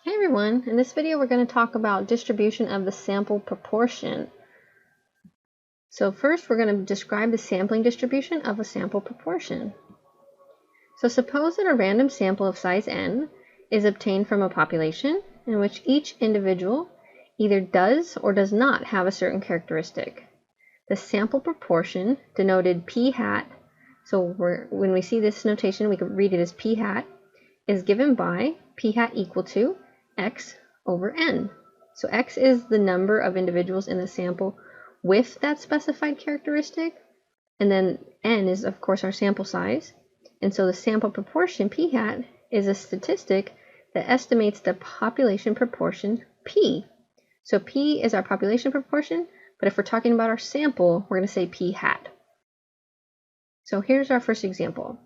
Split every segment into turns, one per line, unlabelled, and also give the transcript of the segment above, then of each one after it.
Hey everyone, in this video we're going to talk about distribution of the sample proportion. So first we're going to describe the sampling distribution of a sample proportion. So suppose that a random sample of size n is obtained from a population in which each individual either does or does not have a certain characteristic. The sample proportion, denoted p hat, so when we see this notation we can read it as p hat, is given by p hat equal to x over n. So x is the number of individuals in the sample with that specified characteristic, and then n is of course our sample size. And so the sample proportion p hat is a statistic that estimates the population proportion p. So p is our population proportion, but if we're talking about our sample, we're going to say p hat. So here's our first example.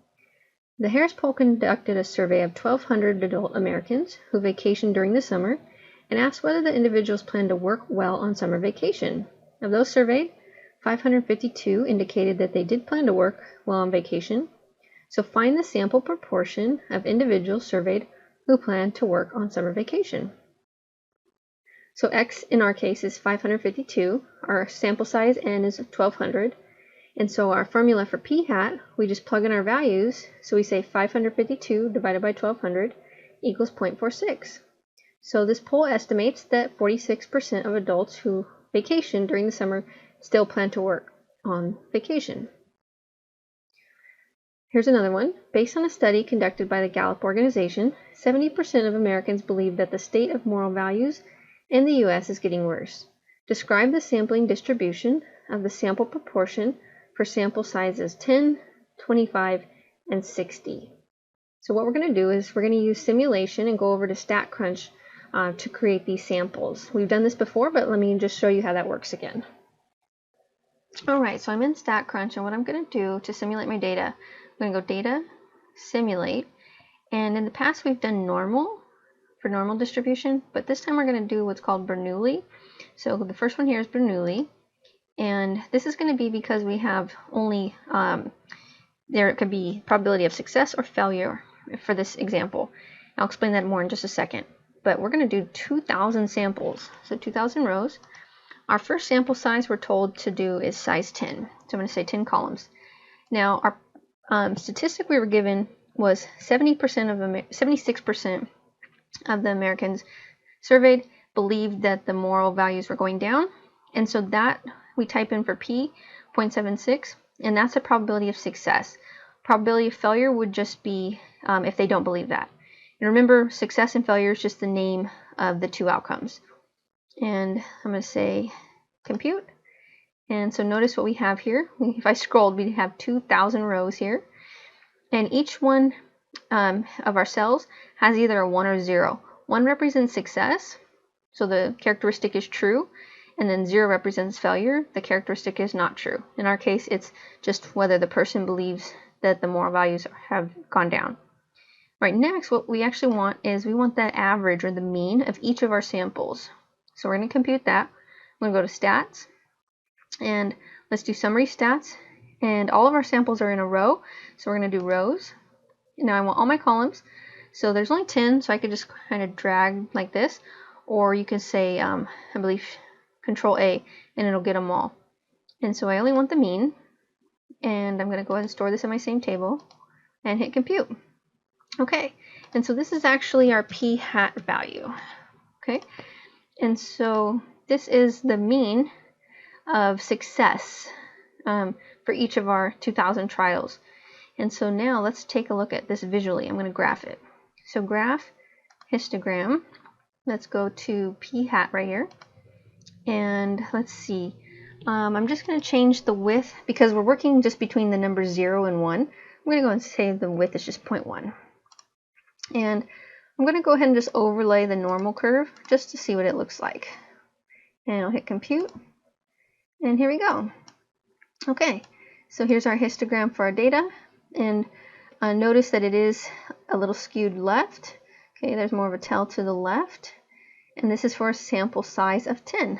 The Harris poll conducted a survey of 1,200 adult Americans who vacationed during the summer and asked whether the individuals planned to work well on summer vacation. Of those surveyed, 552 indicated that they did plan to work well on vacation. So find the sample proportion of individuals surveyed who planned to work on summer vacation. So x in our case is 552, our sample size n is 1,200. And so our formula for p hat, we just plug in our values. So we say 552 divided by 1200 equals 0.46. So this poll estimates that 46% of adults who vacation during the summer still plan to work on vacation. Here's another one. Based on a study conducted by the Gallup organization, 70% of Americans believe that the state of moral values in the U.S. is getting worse. Describe the sampling distribution of the sample proportion for sample sizes 10, 25, and 60. So what we're going to do is we're going to use simulation and go over to StatCrunch to create these samples. We've done this before, but let me just show you how that works again. Alright, so I'm in StatCrunch, and what I'm going to do to simulate my data, I'm going to go Data, Simulate, and in the past we've done normal for normal distribution, but this time we're going to do what's called Bernoulli. So the first one here is Bernoulli. And this is going to be because we have only, there could be probability of success or failure for this example. I'll explain that more in just a second. But we're going to do 2,000 samples, so 2,000 rows. Our first sample size we're told to do is size 10. So I'm going to say 10 columns. Now our statistic we were given was 76% of the Americans surveyed believed that the moral values were going down. And so that we type in for p, 0.76, and that's the probability of success. Probability of failure would just be if they don't believe that. And remember, success and failure is just the name of the two outcomes. And I'm going to say compute. And so notice what we have here. If I scrolled, we have 2,000 rows here. And each one of our cells has either a 1 or 0. 1 represents success, so the characteristic is true. And then 0 represents failure, the characteristic is not true. In our case, it's just whether the person believes that the moral values have gone down. Right, next, what we actually want is we want that average or the mean of each of our samples. So we're going to compute that. I'm going to go to Stats, and let's do Summary Stats. And all of our samples are in a row, so we're going to do rows. Now I want all my columns. So there's only 10, so I could just kind of drag like this. Or you can say, I believe, Control A, and it'll get them all. And so I only want the mean, and I'm going to go ahead and store this in my same table and hit compute. Okay, and so this is actually our p hat value. Okay, and so this is the mean of success for each of our 2,000 trials. And so now let's take a look at this visually. I'm going to graph it. So graph, histogram. Let's go to p hat right here. And let's see, I'm just going to change the width because we're working just between the numbers 0 and 1. I'm going to go and say the width is just 0.1. And I'm going to go ahead and just overlay the normal curve just to see what it looks like. And I'll hit compute. And here we go. Okay, so here's our histogram for our data. And notice that it is a little skewed left. Okay, there's more of a tail to the left. And this is for a sample size of 10.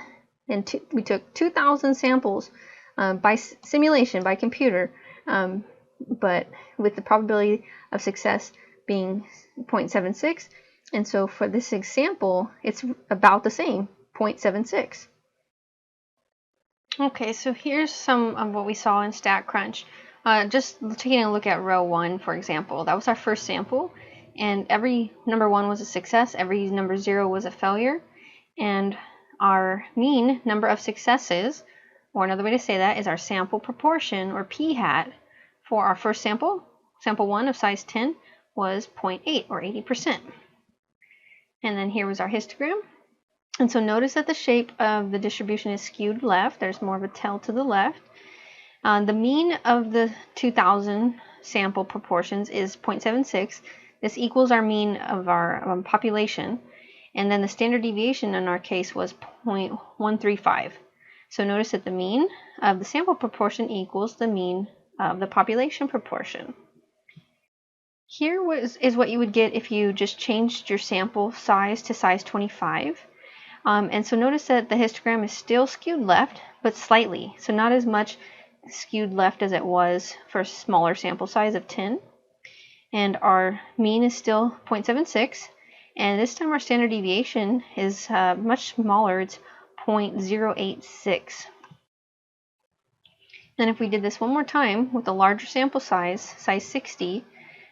And we took 2,000 samples by simulation, by computer, but with the probability of success being 0.76 And so for this example, it's about the same, 0.76. Okay, so here's some of what we saw in StatCrunch. Just taking a look at row 1, for example. That was our first sample, and every number 1 was a success, every number 0 was a failure, and our mean number of successes, or another way to say that, is our sample proportion, or p hat, for our first sample, sample 1 of size 10, was 0.8, or 80%. And then here was our histogram. And so notice that the shape of the distribution is skewed left. There's more of a tail to the left. The mean of the 2000 sample proportions is 0.76. This equals our mean of our population. And then the standard deviation in our case was 0.135. So notice that the mean of the sample proportion equals the mean of the population proportion. Here is what you would get if you just changed your sample size to size 25. And so notice that the histogram is still skewed left, but slightly. So not as much skewed left as it was for a smaller sample size of 10. And our mean is still 0.76. And this time our standard deviation is much smaller. It's 0.086. Then if we did this one more time with a larger sample size, size 60,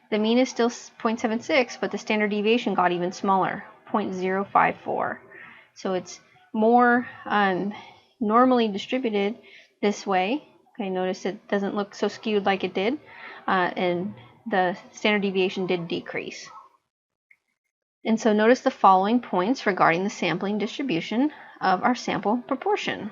the mean is still 0.76, but the standard deviation got even smaller, 0.054. So it's more normally distributed this way. Okay, notice it doesn't look so skewed like it did, and the standard deviation did decrease. And so notice the following points regarding the sampling distribution of our sample proportion.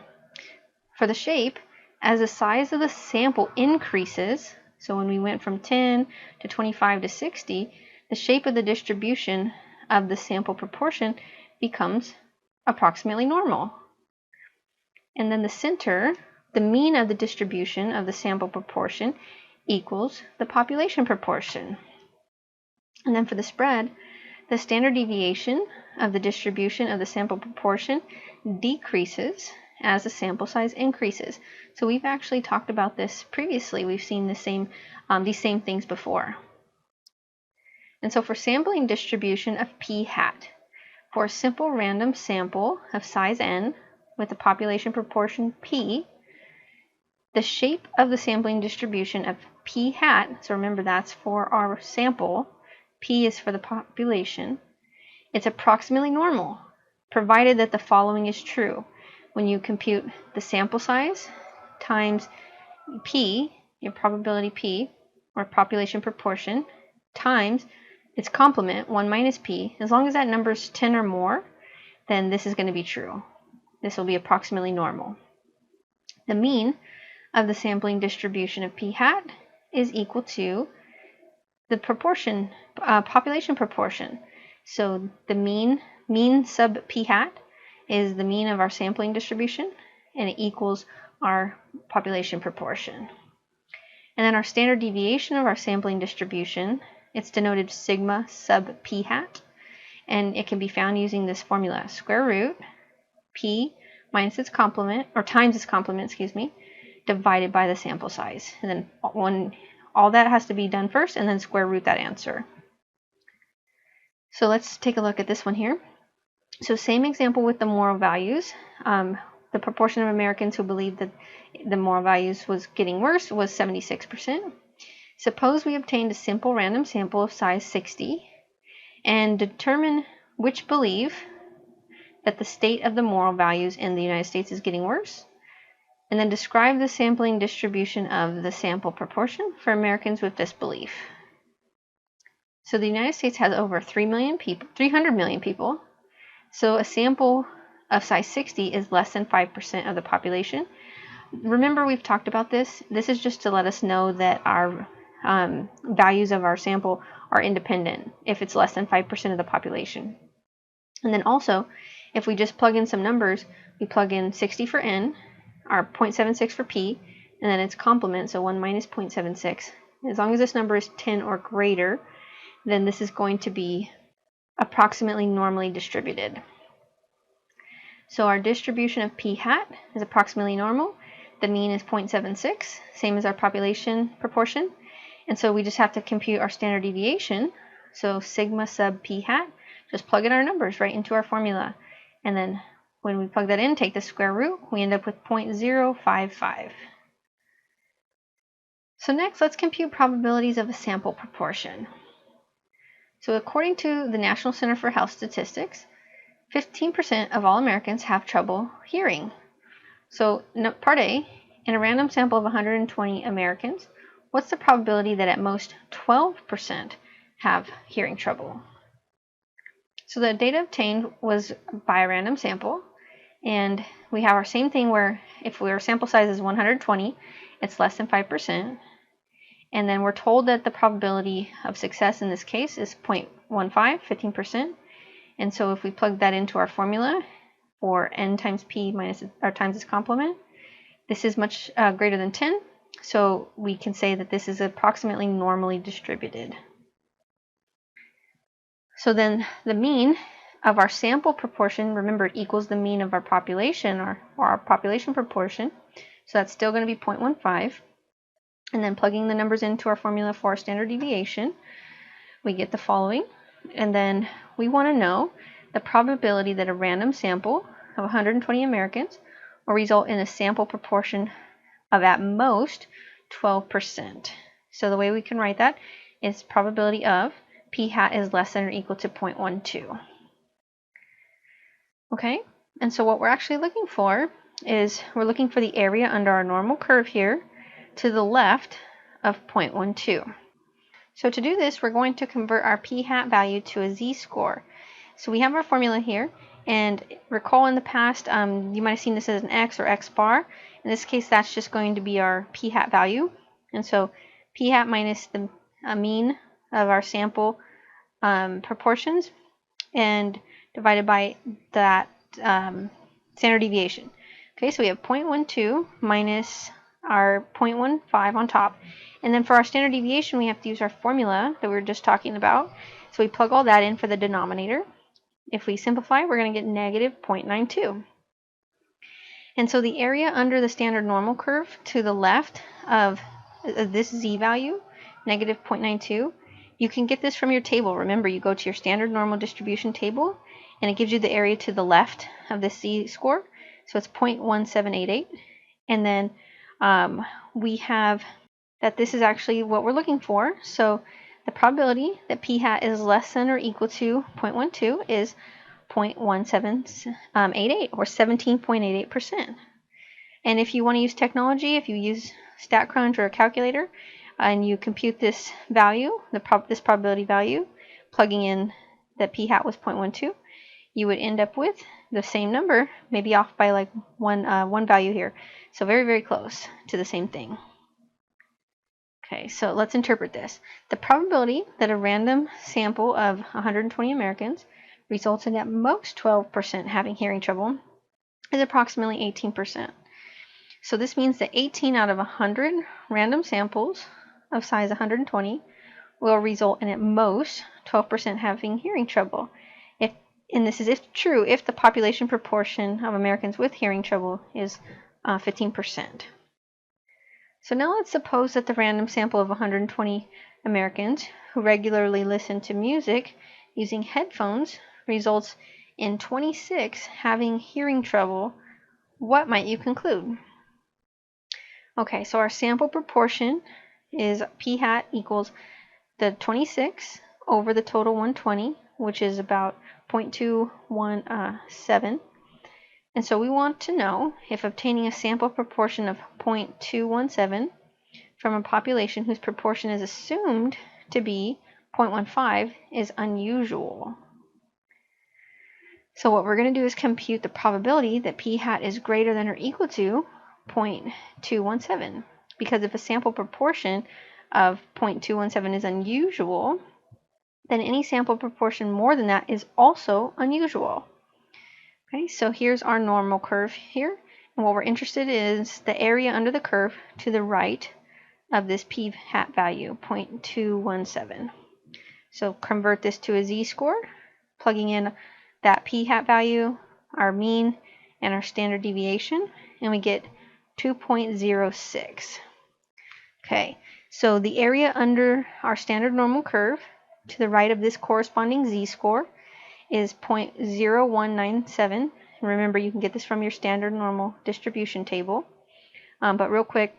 For the shape, as the size of the sample increases, so when we went from 10 to 25 to 60, the shape of the distribution of the sample proportion becomes approximately normal. And then the center, the mean of the distribution of the sample proportion equals the population proportion. And then for the spread, the standard deviation of the distribution of the sample proportion decreases as the sample size increases. So we've actually talked about this previously. We've seen these same things before. And so for sampling distribution of p hat, for a simple random sample of size n with a population proportion p, the shape of the sampling distribution of p hat, so remember that's for our sample, p is for the population, it's approximately normal, provided that the following is true. When you compute the sample size times p, your probability p, or population proportion, times its complement, 1 minus p, as long as that number is 10 or more, then this is going to be true. This will be approximately normal. The mean of the sampling distribution of p hat is equal to the proportion, population proportion. So the mean sub p hat is the mean of our sampling distribution, and it equals our population proportion. And then our standard deviation of our sampling distribution, it's denoted sigma sub p hat, and it can be found using this formula, square root p minus its complement, or times its complement, divided by the sample size. And then all that has to be done first, and then square root that answer. So let's take a look at this one here. So same example with the moral values. The proportion of Americans who believed that the moral values was getting worse was 76%. Suppose we obtained a simple random sample of size 60 and determine which believe that the state of the moral values in the United States is getting worse, and then describe the sampling distribution of the sample proportion for Americans with this belief. So the United States has over 300 million people. So a sample of size 60 is less than 5% of the population. Remember, we've talked about this. This is just to let us know that our values of our sample are independent if it's less than 5% of the population. And then also, if we just plug in some numbers, we plug in 60 for n, our 0.76 for p, and then its complement, so 1 minus 0.76. As long as this number is 10 or greater, then this is going to be approximately normally distributed. So our distribution of p hat is approximately normal. The mean is 0.76, same as our population proportion. And so we just have to compute our standard deviation. So sigma sub p hat just plug in our numbers right into our formula. And then when we plug that in, take the square root, we end up with 0.055. So next, let's compute probabilities of a sample proportion. So according to the National Center for Health Statistics, 15% of all Americans have trouble hearing. So part A, in a random sample of 120 Americans, what's the probability that at most 12% have hearing trouble? So the data obtained was by a random sample, and we have our same thing where if our sample size is 120, it's less than 5%. And then we're told that the probability of success in this case is 0.15, 15%. And so if we plug that into our formula, or n times p minus or times its complement, this is much greater than 10. So we can say that this is approximately normally distributed. So then the mean of our sample proportion, remember it equals the mean of our population, or our population proportion. So that's still going to be 0.15. And then plugging the numbers into our formula for our standard deviation, we get the following. And then we want to know the probability that a random sample of 120 Americans will result in a sample proportion of at most 12%. So the way we can write that is probability of p hat is less than or equal to 0.12. Okay, and so what we're actually looking for is we're looking for the area under our normal curve here to the left of 0.12. So to do this, we're going to convert our p hat value to a z-score. So we have our formula here, and recall in the past, you might have seen this as an x or x bar. In this case, that's just going to be our p hat value. And so p hat minus the mean of our sample proportions and divided by that standard deviation. Okay, so we have 0.12 minus our 0.15 on top. And then for our standard deviation, we have to use our formula that we were just talking about. So we plug all that in for the denominator. If we simplify, we're going to get negative 0.92. And so the area under the standard normal curve to the left of this z value, negative 0.92, you can get this from your table. Remember, you go to your standard normal distribution table, and it gives you the area to the left of the z-score. So it's 0.1788. And then we have that this is actually what we're looking for. So the probability that p hat is less than or equal to 0.12 is 0.1788, or 17.88%. And if you want to use technology, if you use StatCrunch or a calculator, and you compute this value, this probability value, plugging in that p hat was 0.12, you would end up with the same number, maybe off by like one value here. So very, very close to the same thing. Okay, so let's interpret this. The probability that a random sample of 120 Americans results in at most 12% having hearing trouble is approximately 18%. So this means that 18 out of 100 random samples of size 120 will result in at most 12% having hearing trouble. And this is if true if the population proportion of Americans with hearing trouble is 15%. So now let's suppose that the random sample of 120 Americans who regularly listen to music using headphones results in 26 having hearing trouble. What might you conclude? Okay, so our sample proportion is p hat equals the 26 over the total 120, which is about 0.217. And so we want to know if obtaining a sample proportion of 0.217 from a population whose proportion is assumed to be 0.15 is unusual. So what we're going to do is compute the probability that p hat is greater than or equal to 0.217. Because if a sample proportion of 0.217 is unusual, then any sample proportion more than that is also unusual. Okay, so here's our normal curve here, and what we're interested in is the area under the curve to the right of this p hat value, 0.217. So convert this to a z-score, plugging in that p hat value, our mean, and our standard deviation, and we get 2.06. Okay, so the area under our standard normal curve to the right of this corresponding z-score is 0.0197. Remember, you can get this from your standard normal distribution table. But real quick,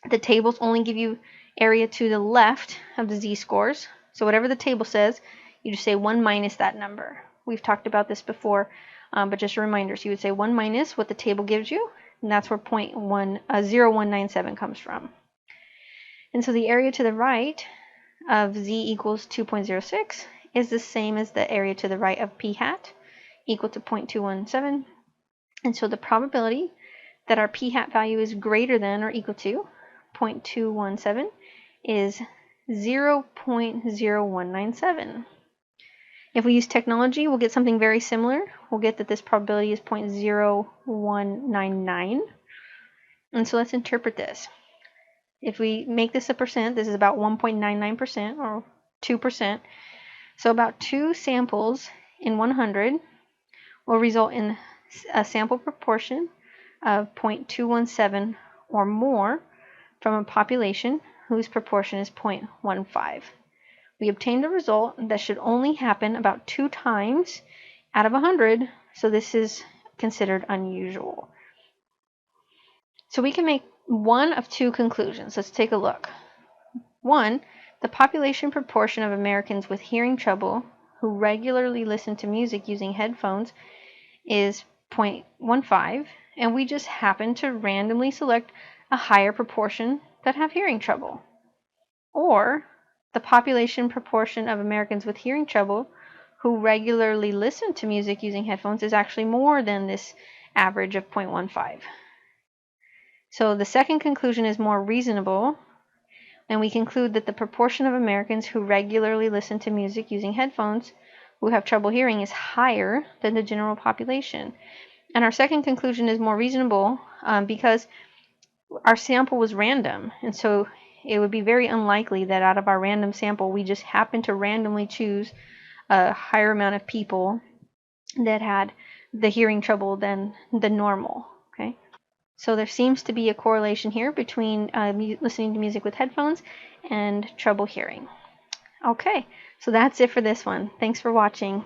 the tables only give you area to the left of the z-scores. So whatever the table says, you just say 1 minus that number. We've talked about this before, but just a reminder. So you would say 1 minus what the table gives you, and that's where 0.0197 comes from. And so the area to the right of z equals 2.06 is the same as the area to the right of p hat, equal to 0.217. And so the probability that our p hat value is greater than or equal to 0.217 is 0.0197. If we use technology, we'll get something very similar. We'll get that this probability is 0.0199. And so let's interpret this. If we make this a percent, this is about 1.99% or 2%. So about 2 samples in 100 will result in a sample proportion of 0.217 or more from a population whose proportion is 0.15. We obtained a result that should only happen about 2 times out of 100, so this is considered unusual. So we can make one of 2 conclusions. Let's take a look. 1, the population proportion of Americans with hearing trouble who regularly listen to music using headphones is 0.15, and we just happen to randomly select a higher proportion that have hearing trouble. Or the population proportion of Americans with hearing trouble who regularly listen to music using headphones is actually more than this average of 0.15. So the second conclusion is more reasonable, and we conclude that the proportion of Americans who regularly listen to music using headphones who have trouble hearing is higher than the general population. And our second conclusion is more reasonable because our sample was random, and so it would be very unlikely that out of our random sample we just happen to randomly choose a higher amount of people that had the hearing trouble than the normal. Okay, so there seems to be a correlation here between listening to music with headphones and trouble hearing. Okay, so that's it for this one. Thanks for watching.